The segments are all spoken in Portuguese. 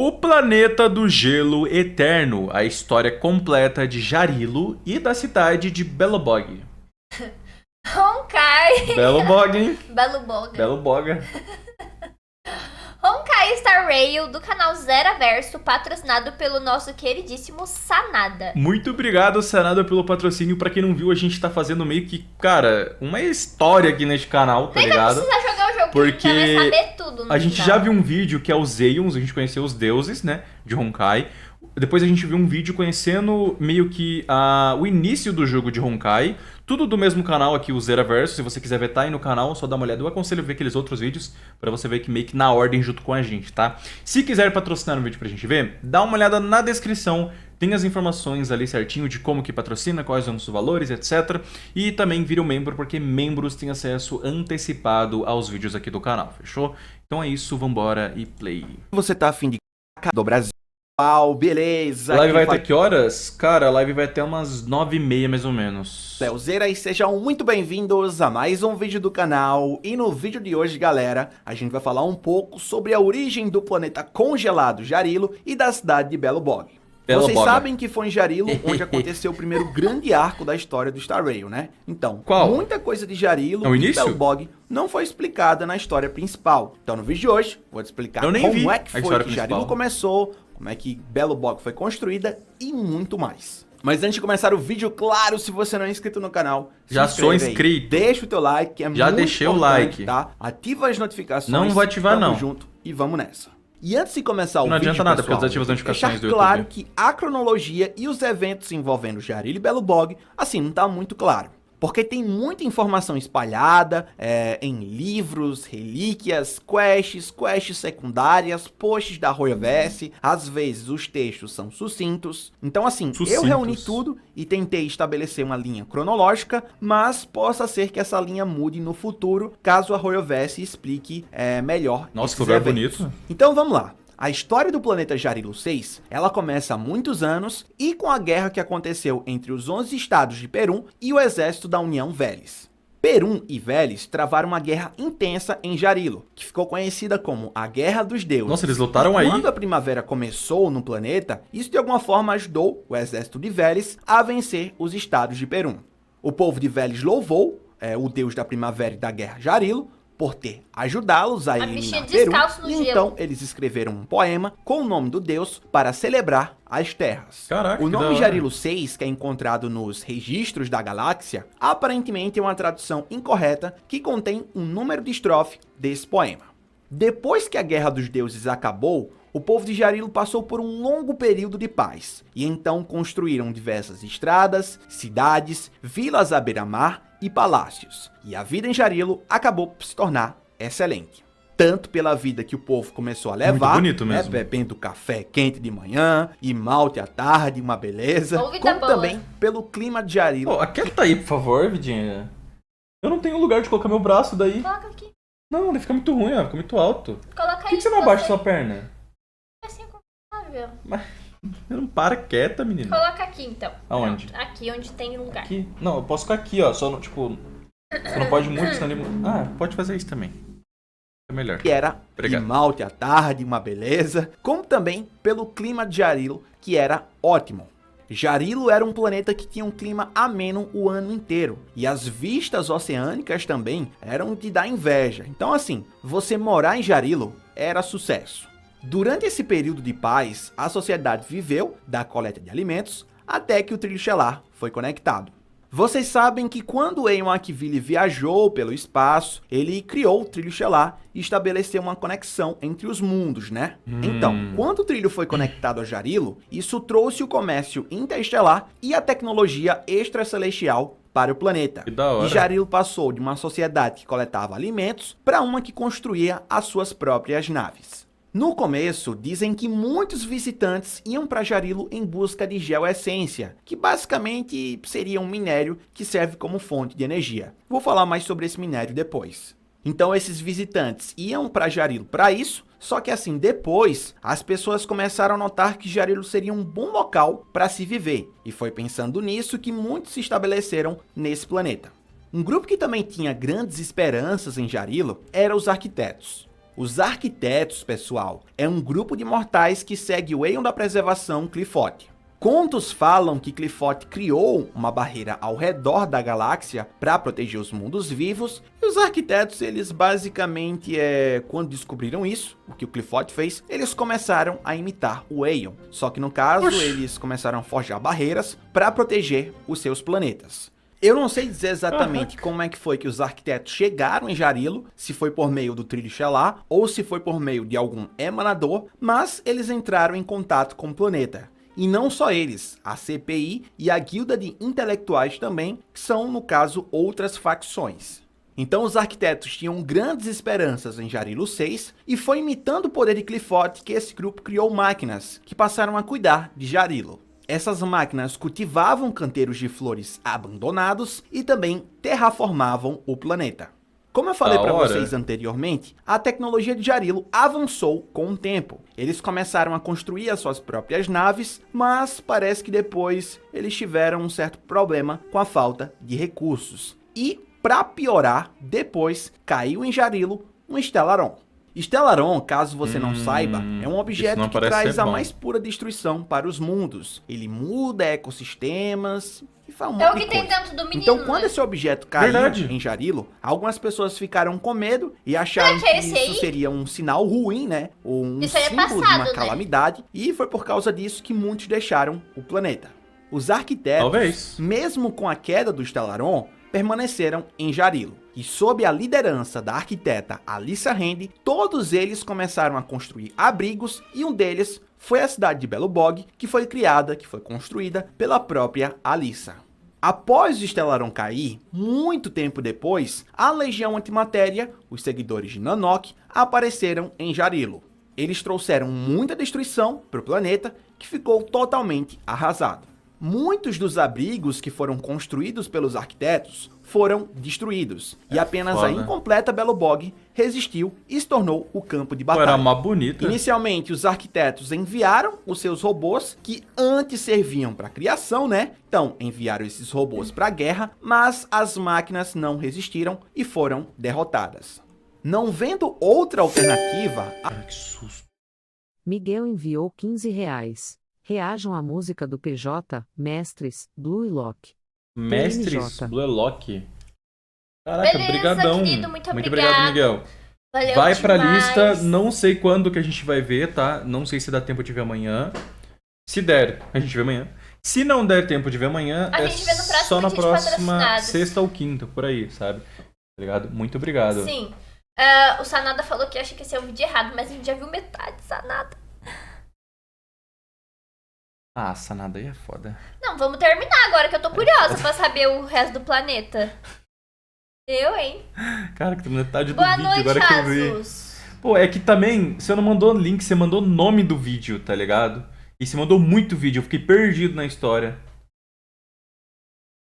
O Planeta do Gelo Eterno, a história completa de Jarilo e da cidade de Belobog. Honkai. Belobog, hein? Beluboga. Beloboga. Honkai Star Rail do canal Zeraverso, patrocinado pelo nosso queridíssimo Sanada. Muito obrigado, Sanada, pelo patrocínio. Pra quem não viu, a gente tá fazendo meio que, cara, uma história aqui neste canal, tá Nem ligado? vai precisar jogar o jogo, Porque vai saber tudo no A gente final. já viu um vídeo que é os Aeons, a gente conheceu os deuses, né, de Honkai. Depois a gente viu um vídeo conhecendo meio que o início do jogo de Honkai. Tudo do mesmo canal aqui, o Zeraverso. Se você quiser ver, tá aí no canal, só dá uma olhada. Eu aconselho ver aqueles outros vídeos pra você ver que meio que na ordem junto com a gente, tá? Se quiser patrocinar um vídeo pra gente ver, dá uma olhada na descrição. Tem as informações ali certinho de como que patrocina, quais são os valores, etc. E também vira um membro, porque membros têm acesso antecipado aos vídeos aqui do canal, fechou? Então é isso, vambora e play. Você tá afim de do Brasil? Uau, beleza! A live vai Aqui até que horas? Cara, a live vai até umas 9h30 mais ou menos. Belzeira, e sejam muito bem-vindos a mais um vídeo do canal. E no vídeo de hoje, galera, a gente vai falar um pouco sobre a origem do planeta congelado Jarilo e da cidade de Belobog. Vocês sabem que foi em Jarilo onde aconteceu o primeiro grande arco da história do Star Rail, né? Então, Qual? muita coisa de Jarilo É o e início? Belobog não foi explicada na história principal. Então, no vídeo de hoje, vou te explicar Eu nem vi como é que a foi história que Jarilo principal. começou, como é que Belobog foi construída e muito mais. Mas antes de começar o vídeo, claro, se você não é inscrito no canal, Já se sou inscreve aí. inscrito. Deixa o teu like, que é Já muito deixei o importante, like. tá? Ativa as notificações. Não vou ativar, tamo não. junto e vamos nessa. E antes de começar o Não vídeo, adianta nada, porque eu pessoal, desativo as eu tenho que notificações deixar do claro YouTube. que a cronologia e os eventos envolvendo Jarilo e Belobog, assim, não tá muito claro. Porque tem muita informação espalhada em livros, relíquias, quests secundárias, posts da Royoverse. Às vezes os textos são sucintos. Então assim, eu reuni tudo e tentei estabelecer uma linha cronológica, mas possa ser que essa linha mude no futuro, caso a Royoverse explique melhor. Nossa, que esses lugar eventos. bonito. Então vamos lá. A história do planeta Jarilo 6, ela começa há muitos anos e com a guerra que aconteceu entre os 11 estados de Perun e o exército da União Veles. Perun e Veles travaram uma guerra intensa em Jarilo, que ficou conhecida como a Guerra dos Deuses. Nossa, eles lutaram E aí? quando a primavera começou no planeta, isso de alguma forma ajudou o exército de Veles a vencer os estados de Perun. O povo de Veles louvou o deus da primavera e da guerra Jarilo, por ter ajudá-los a bichinha eliminar Perun, descalço no e gelo. então eles escreveram um poema com o nome do deus para celebrar as terras. Caraca, O que da nome hora. Jarilo 6, que é encontrado nos registros da galáxia, aparentemente é uma tradução incorreta que contém um número de estrofe desse poema. Depois que a Guerra dos Deuses acabou, o povo de Jarilo passou por um longo período de paz, e então construíram diversas estradas, cidades, vilas à beira-mar e palácios. E a vida em Jarilo acabou por se tornar excelente. Tanto pela vida que o povo começou a levar, bonito né, mesmo. bebendo café quente de manhã e malte à tarde, uma beleza, Ou vida como boa. também pelo clima de Jarilo. Pô, aquieta aí, por favor, Vidinha. Eu não tenho lugar de colocar meu braço daí. Coloca aqui. Não, ele fica muito ruim, ó. Fica muito alto. Coloca Por aí. que você não abaixa sua perna? Assim, confortável. Você não para quieta, menina. Coloca aqui, então. Aonde? Pronto, aqui, onde tem lugar. Aqui? Não, eu posso ficar aqui, ó. Só, tipo... Você não pode muito, senão ele... Ah, pode fazer isso também. É melhor. Que era de Obrigado. malte à tarde, uma beleza, como também pelo clima de Jarilo, que era ótimo. Jarilo era um planeta que tinha um clima ameno o ano inteiro, e as vistas oceânicas também eram de dar inveja. Então assim, você morar em Jarilo era sucesso. Durante esse período de paz, a sociedade viveu da coleta de alimentos até que o trilho estelar foi conectado. Vocês sabem que quando Eon Akvili viajou pelo espaço, ele criou o trilho estelar e estabeleceu uma conexão entre os mundos, né? Então, quando o trilho foi conectado a Jarilo, isso trouxe o comércio interestelar e a tecnologia extracelestial para o planeta. Que da hora. E Jarilo passou de uma sociedade que coletava alimentos para uma que construía as suas próprias naves. No começo, dizem que muitos visitantes iam para Jarilo em busca de geoessência, que basicamente seria um minério que serve como fonte de energia. Vou falar mais sobre esse minério depois. Então esses visitantes iam para Jarilo para isso, só que assim, depois, as pessoas começaram a notar que Jarilo seria um bom local para se viver, e foi pensando nisso que muitos se estabeleceram nesse planeta. Um grupo que também tinha grandes esperanças em Jarilo eram os arquitetos. Os arquitetos, pessoal, é um grupo de mortais que segue o Aeon da Preservação Qliphotht. Contos falam que Qliphotht criou uma barreira ao redor da galáxia para proteger os mundos vivos, e os arquitetos, eles basicamente, quando descobriram isso, o que o Qliphotht fez, eles começaram a imitar o Aeon. Só que no caso, eles começaram a forjar barreiras para proteger os seus planetas. Eu não sei dizer exatamente como é que foi que os arquitetos chegaram em Jarilo, se foi por meio do Trilho Stellar ou se foi por meio de algum emanador, mas eles entraram em contato com o planeta. E não só eles, a CPI e a Guilda de Intelectuais também, que são, no caso, outras facções. Então os arquitetos tinham grandes esperanças em Jarilo 6, e foi imitando o poder de Qliphotht que esse grupo criou máquinas, que passaram a cuidar de Jarilo. Essas máquinas cultivavam canteiros de flores abandonados e também terraformavam o planeta. Como eu falei para vocês anteriormente, a tecnologia de Jarilo avançou com o tempo. Eles começaram a construir as suas próprias naves, mas parece que depois eles tiveram um certo problema com a falta de recursos. E, para piorar, depois caiu em Jarilo um Stellaron. Stellaron, caso você não saiba, é um objeto que traz a mais pura destruição para os mundos. Ele muda ecossistemas e faz um monte de coisa. tem dentro do menino, então, quando esse objeto caiu em Jarilo, algumas pessoas ficaram com medo e acharam que isso seria um sinal ruim, né? Ou um símbolo de uma calamidade. E foi por causa disso que muitos deixaram o planeta. Os arquitetos, mesmo com a queda do Stellaron, permaneceram em Jarilo. E sob a liderança da arquiteta Alyssa Hand, todos eles começaram a construir abrigos, e um deles foi a cidade de Belobog, que foi construída pela própria Alyssa. Após o Stellaron cair, muito tempo depois, a Legião Antimatéria, os seguidores de Nanook, apareceram em Jarilo. Eles trouxeram muita destruição para o planeta, que ficou totalmente arrasado. Muitos dos abrigos que foram construídos pelos arquitetos foram destruídos, e apenas a incompleta Belobog resistiu e se tornou o campo de batalha. Era uma bonita. Inicialmente, os arquitetos enviaram os seus robôs, que antes serviam para criação, né? Então, enviaram esses robôs para a guerra, mas as máquinas não resistiram e foram derrotadas. Não vendo outra alternativa... Que susto. Miguel enviou R$15. Reajam à música do PJ, Mestres, Blue e Lock. Mestres, Blue e Lock. Caraca, beleza, brigadão. Querido, muito obrigado, Miguel. Valeu vai demais. Pra lista, não sei quando que a gente vai ver, tá? Não sei se dá tempo de ver amanhã. Se der, a gente vê amanhã. Se não der tempo de ver amanhã, a gente vê no próximo só na vídeo próxima sexta ou quinta, por aí, sabe? Obrigado, muito obrigado. Sim. O Sanada falou que acha que esse é o vídeo errado, mas a gente já viu metade, Sanada. Ah, Sanada aí é foda. Não, vamos terminar agora, que eu tô curiosa pra saber o resto do planeta. Eu, hein? Cara, que tem metade do Boa vídeo noite, agora que eu vi. Pô, é que também, você não mandou link, você mandou o nome do vídeo, tá ligado? E você mandou muito vídeo, eu fiquei perdido na história.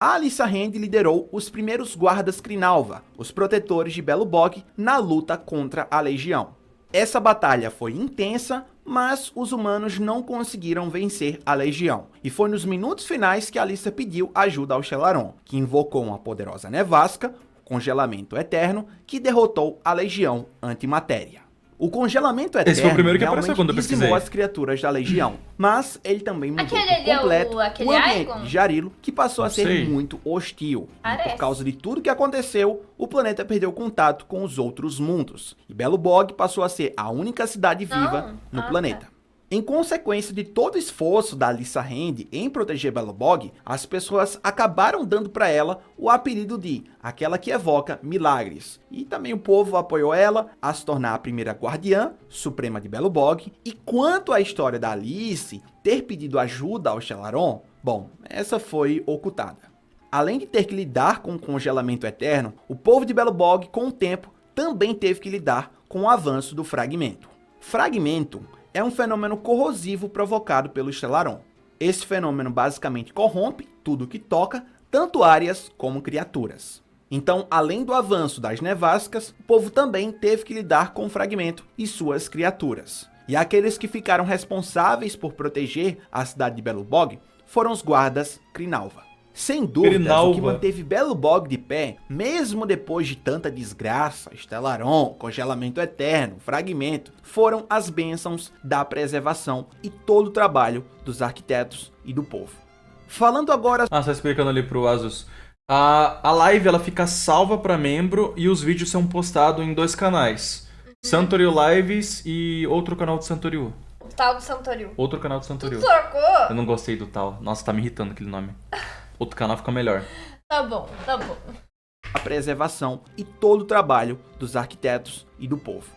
A Alyssa Hand liderou os primeiros guardas Krinalva, os protetores de Belobog, na luta contra a Legião. Essa batalha foi intensa, mas os humanos não conseguiram vencer a Legião. E foi nos minutos finais que Alyssa pediu ajuda ao Stellaron, que invocou uma poderosa nevasca, congelamento eterno, que derrotou a Legião Antimatéria. O congelamento eterno esse foi o primeiro que apareceu quando eu dizimou pesquisei. as criaturas da Legião, mas ele também mudou por Aquele completo o ambiente Aegon? de Jarilo, que passou a ser sei. muito hostil. E Parece. por causa de tudo que aconteceu, o planeta perdeu contato com os outros mundos. E Belobog passou a ser a única cidade viva no planeta. Em consequência de todo o esforço da Alyssa Hand em proteger Belobog, as pessoas acabaram dando para ela o apelido de aquela que evoca milagres. E também o povo apoiou ela a se tornar a primeira guardiã suprema de Belobog. E quanto à história da Alice ter pedido ajuda ao Stellaron, bom, essa foi ocultada. Além de ter que lidar com o congelamento eterno, o povo de Belobog, com o tempo, também teve que lidar com o avanço do fragmento. Fragmento é um fenômeno corrosivo provocado pelo Stellaron. Esse fenômeno basicamente corrompe tudo que toca, tanto áreas como criaturas. Então, além do avanço das nevascas, o povo também teve que lidar com o fragmento e suas criaturas. E aqueles que ficaram responsáveis por proteger a cidade de Belobog foram os guardas Krinalva. Sem dúvidas, o que Perinalva. manteve Belo Bog de pé, mesmo depois de tanta desgraça, Stellaron, congelamento eterno, fragmento, foram as bênçãos da preservação e todo o trabalho dos arquitetos e do povo. Falando agora... Ah, só explicando ali pro Asus. A live ela fica salva para membro e os vídeos são postados em 2 canais. Santorio Lives e outro canal de Santorio. O tal do Santorio. Outro canal de Santorio. Tu trocou? Eu não gostei do tal. Nossa, tá me irritando aquele nome. Outro canal fica melhor. Tá bom, tá bom. a preservação e todo o trabalho dos arquitetos e do povo.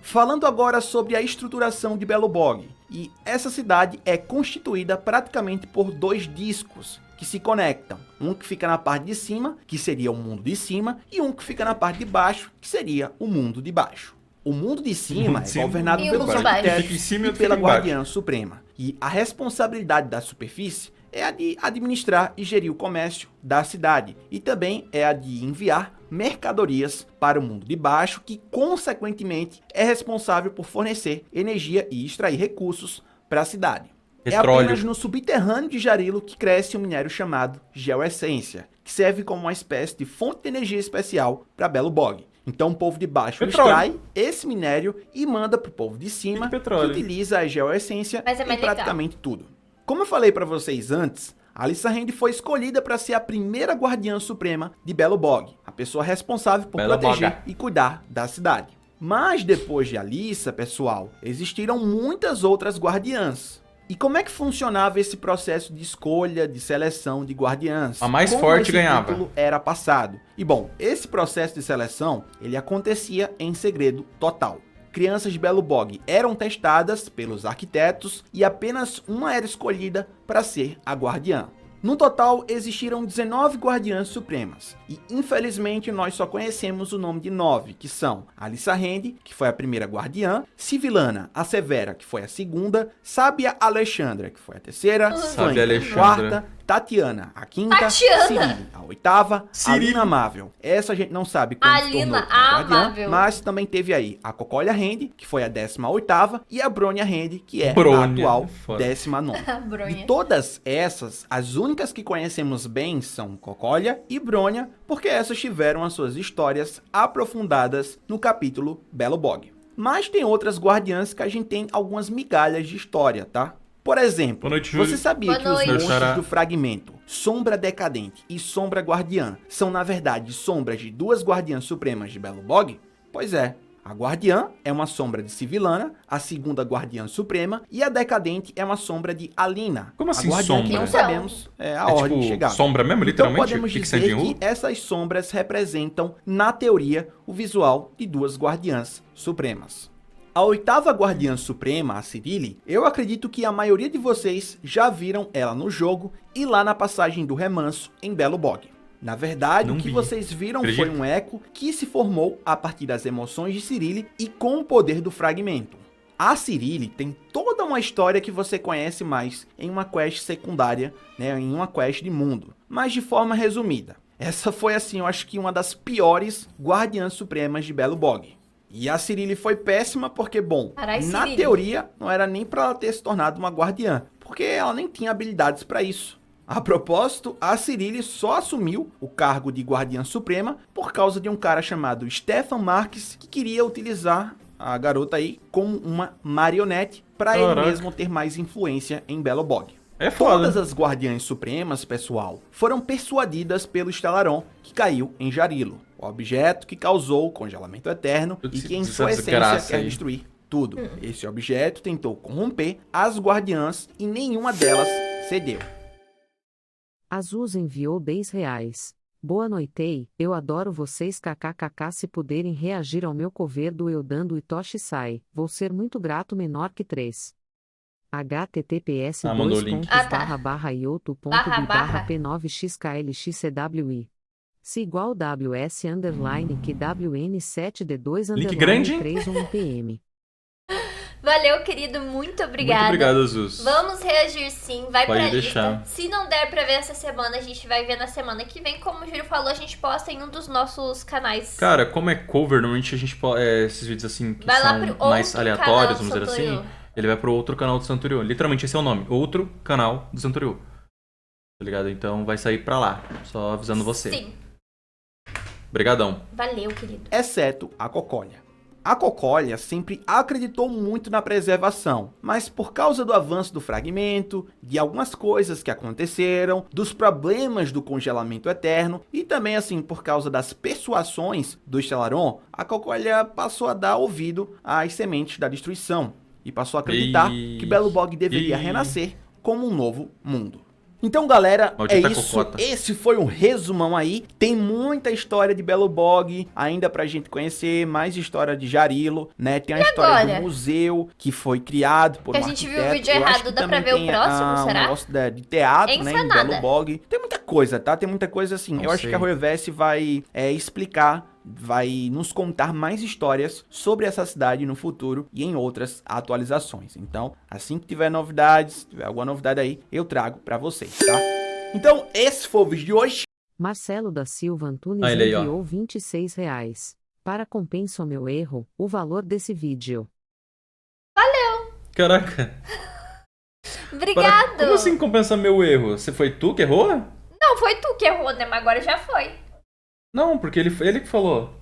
Falando agora sobre a estruturação de Belo Bog, e essa cidade é constituída praticamente por 2 discos que se conectam, um que fica na parte de cima, que seria o mundo de cima, e um que fica na parte de baixo, que seria o mundo de baixo. O mundo de cima é governado E o pelos mundo de baixo? Fica em arquitetos cima e e outro fica pela embaixo. Guardiã Suprema, e a responsabilidade da superfície é a de administrar e gerir o comércio da cidade, e também é a de enviar mercadorias para o mundo de baixo, que consequentemente é responsável por fornecer energia e extrair recursos para a cidade. É Petróleo. apenas no subterrâneo de Jarilo que cresce um minério chamado geoessência, que serve como uma espécie de fonte de energia especial para Belo Bog. Então o povo de baixo Petróleo. extrai esse minério e manda para o povo de cima, que petróleo. utiliza a geoessência Mas é em mais legal. praticamente tudo. Como eu falei para vocês antes, Alyssa Hand foi escolhida para ser a primeira guardiã suprema de Belo Bog, a pessoa responsável por Belo proteger Boga. e cuidar da cidade. Mas depois de Alyssa, pessoal, existiram muitas outras guardiãs. E como é que funcionava esse processo de escolha, de seleção de guardiãs? A mais Como forte esse ganhava. título era passado? E bom, esse processo de seleção, ele acontecia em segredo total. Crianças de Belo Bog eram testadas pelos arquitetos e apenas uma era escolhida para ser a guardiã. No total, existiram 19 guardiãs supremas, e infelizmente nós só conhecemos o nome de 9, que são Alyssa Hand, que foi a primeira guardiã, Civilana, a Severa, que foi a segunda, Sábia Alexandra, que foi a terceira, Flank, a Alexandra. quarta, Tatiana, a quinta, Tatiana. Cirille, a oitava, Cirille. Alina Amável. Essa a gente não sabe quando se tornou Alina a guardiã, Amável. mas também teve aí a Cocolha Hand, que foi a 18ª, e a Bronya Hand, que é a Bronya, atual foda. 19ª. A Bronha. De todas essas, as únicas que conhecemos bem são Cocolha e Bronya, porque essas tiveram as suas histórias aprofundadas no capítulo Belo Bog. Mas tem outras guardiãs que a gente tem algumas migalhas de história, tá? Por exemplo, Boa noite, Júlio. você sabia Boa que os noite. monstros Xará. do fragmento, Sombra Decadente e Sombra Guardiã, são na verdade sombras de 2 guardiãs supremas de Belo Bog? Pois é. A Guardiã é uma sombra de Civilana, a segunda Guardiã Suprema, e a Decadente é uma sombra de Alina. Como assim a Guardiã que sombra? não sabemos é a É ordem de tipo chegada. sombra mesmo, Então literalmente? podemos Fixa dizer de que essas sombras representam, na teoria, o visual de 2 Guardiãs Supremas. A 8ª Guardiã Suprema, a Cirille, eu acredito que a maioria de vocês já viram ela no jogo e lá na passagem do remanso em Belo Bog. Na verdade, Não o que vi. vocês viram Acredito. foi um eco que se formou a partir das emoções de Cirille e com o poder do fragmento. A Cirille tem toda uma história que você conhece mais em uma quest secundária, né, em uma quest de mundo, mas de forma resumida. Essa foi, assim, eu acho que uma das piores Guardiãs Supremas de Belo Bog. E a Cirille foi péssima porque, bom, Carai, na Cirille. teoria não era nem para ela ter se tornado uma guardiã, porque ela nem tinha habilidades para isso. A propósito, a Cirille só assumiu o cargo de Guardiã Suprema por causa de um cara chamado Stefan Marques, que queria utilizar a garota aí como uma marionete para ele Caraca. mesmo ter mais influência em Belo Bog. É foda. Todas as Guardiãs Supremas, pessoal, foram persuadidas pelo Stellaron que caiu em Jarilo, o objeto que causou o congelamento eterno Tudo e esse- que em essa sua essência desgraça quer aí. destruir tudo. Esse objeto tentou corromper as Guardiãs e nenhuma delas cedeu. Azus enviou R$ 10. Boa noite, eu adoro vocês kkkk se puderem reagir ao meu cover do eu dando e Toshi sai, vou ser muito grato menor que 3. https Ah, mandou o link. Ah, tá. /ioto.b p9xklxcwi se igual ws underline que wn7d2 Link underline grande, hein? 31 pm. Valeu, querido. Muito obrigada. Muito obrigado, Azus. Vamos reagir sim, vai Pode pra deixar. lista. Se não der pra ver essa semana, a gente vai ver na semana que vem. Como o Júlio falou, a gente posta em um dos nossos canais. Cara, como é cover, normalmente a gente esses vídeos assim que Vai lá são pro mais outro aleatórios, canal vamos dizer do assim, Santorio. ele vai pro outro canal do Santorio. Literalmente esse é o nome, outro canal do Santorio. tá ligado? Então vai sair pra lá, só avisando você. Sim. Obrigadão. Valeu, querido. Exceto a Cocólia. A Cocólia sempre acreditou muito na preservação, mas por causa do avanço do fragmento, de algumas coisas que aconteceram, dos problemas do congelamento eterno e também assim por causa das persuasões do Stellaron, a Cocólia passou a dar ouvido às sementes da destruição e passou a acreditar que Belobog deveria renascer como um novo mundo. Então, galera, Maldita é isso. cocota. Esse foi um resumão aí. Tem muita história de Belobog ainda pra gente conhecer, mais história de Jarilo, né? Tem a história agora? do museu que foi criado por Que um a gente viu o arquiteto. vídeo Eu acho errado, que dá pra também ver o tem, próximo, um será? negócio de teatro, É né? Em Ensanada. Belobog. Tem muita coisa, tá? Tem muita coisa assim. Não Eu acho sei. que a Roeverse vai explicar, vai nos contar mais histórias sobre essa cidade no futuro e em outras atualizações. Então, assim que tiver novidades, tiver alguma novidade aí, eu trago pra vocês, tá? Então, esse foi o vídeo de hoje. Marcelo da Silva Antunes Olha aí, ó. enviou R$26. Para compensar o meu erro, o valor desse vídeo. Caraca. Obrigado. Como assim compensar meu erro? Foi tu que errou? Não, foi tu que errou, né? Mas agora já foi. Não, porque ele que falou.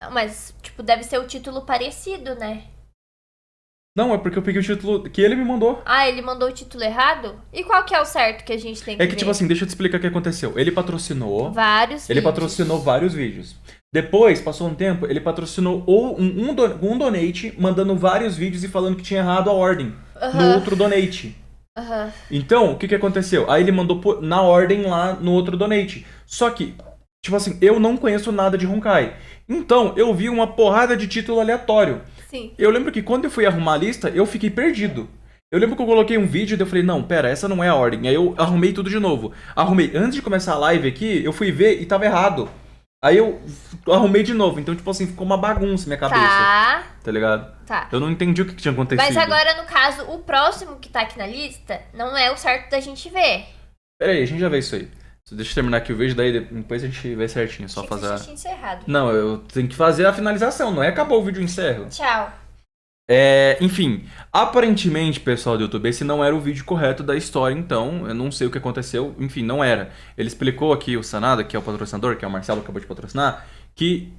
Não, mas, tipo, deve ser o título parecido, né? Não, é porque eu peguei o título que ele me mandou. Ah, ele mandou o título errado? E qual que é o certo que a gente tem que É que, ver? tipo assim, deixa eu te explicar o que aconteceu. Ele patrocinou. Vários Ele vídeos. patrocinou vários vídeos. Depois, passou um tempo, ele patrocinou um donate, mandando vários vídeos e falando que tinha errado a ordem no outro donate. Aham. Então, o que aconteceu? Aí ele mandou na ordem lá no outro donate. Só que, tipo assim, eu não conheço nada de Honkai. Então, eu vi uma porrada de título aleatório. Sim. Eu lembro que quando eu fui arrumar a lista, eu fiquei perdido. Eu lembro que eu coloquei um vídeo e eu falei, não, pera, essa não é a ordem. Aí eu arrumei tudo de novo. Arrumei, antes de começar a live aqui, eu fui ver e tava errado. Aí eu arrumei de novo. Então, tipo assim, ficou uma bagunça na minha cabeça. Tá ligado? Tá. Eu não entendi o que tinha acontecido. Mas agora, no caso, o próximo que tá aqui na lista não é o certo da gente ver. Pera aí, a gente já vê isso aí. Deixa eu terminar aqui o vídeo, daí depois a gente vê certinho. Só Achei que fazer. você já tinha encerrado. Não, eu tenho que fazer a finalização, não é acabou o vídeo e encerro. Tchau. Enfim, aparentemente, pessoal do YouTube, esse não era o vídeo correto da história, então eu não sei o que aconteceu, enfim, não era. Ele explicou aqui, o Sanada, que é o patrocinador, que é o Marcelo que acabou de patrocinar, que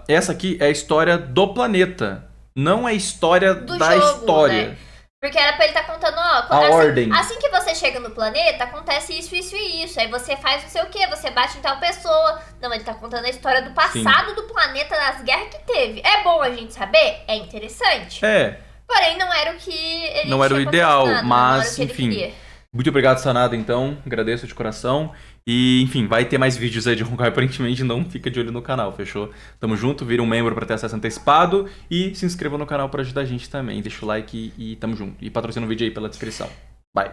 essa aqui é a história do planeta, não é a história Do da jogo, história. né? Porque era pra ele estar contando, ó, A ordem. assim que você chega no planeta, acontece isso, isso e isso. Aí você faz não sei o que, você bate em tal pessoa. Não, ele tá contando a história do passado do planeta, das guerras que teve. É bom a gente saber? É interessante. Porém, não era o que ele Não era o tinha ideal, patrocinado, não era mas, o que ele enfim. queria. Muito obrigado, Sanada, então. Agradeço de coração. E, enfim, vai ter mais vídeos aí de Honkai, aparentemente. Não fica de olho no canal, fechou? Tamo junto, vira um membro pra ter acesso antecipado. E se inscreva no canal pra ajudar a gente também. Deixa o like e tamo junto. E patrocina o vídeo aí pela descrição. Bye.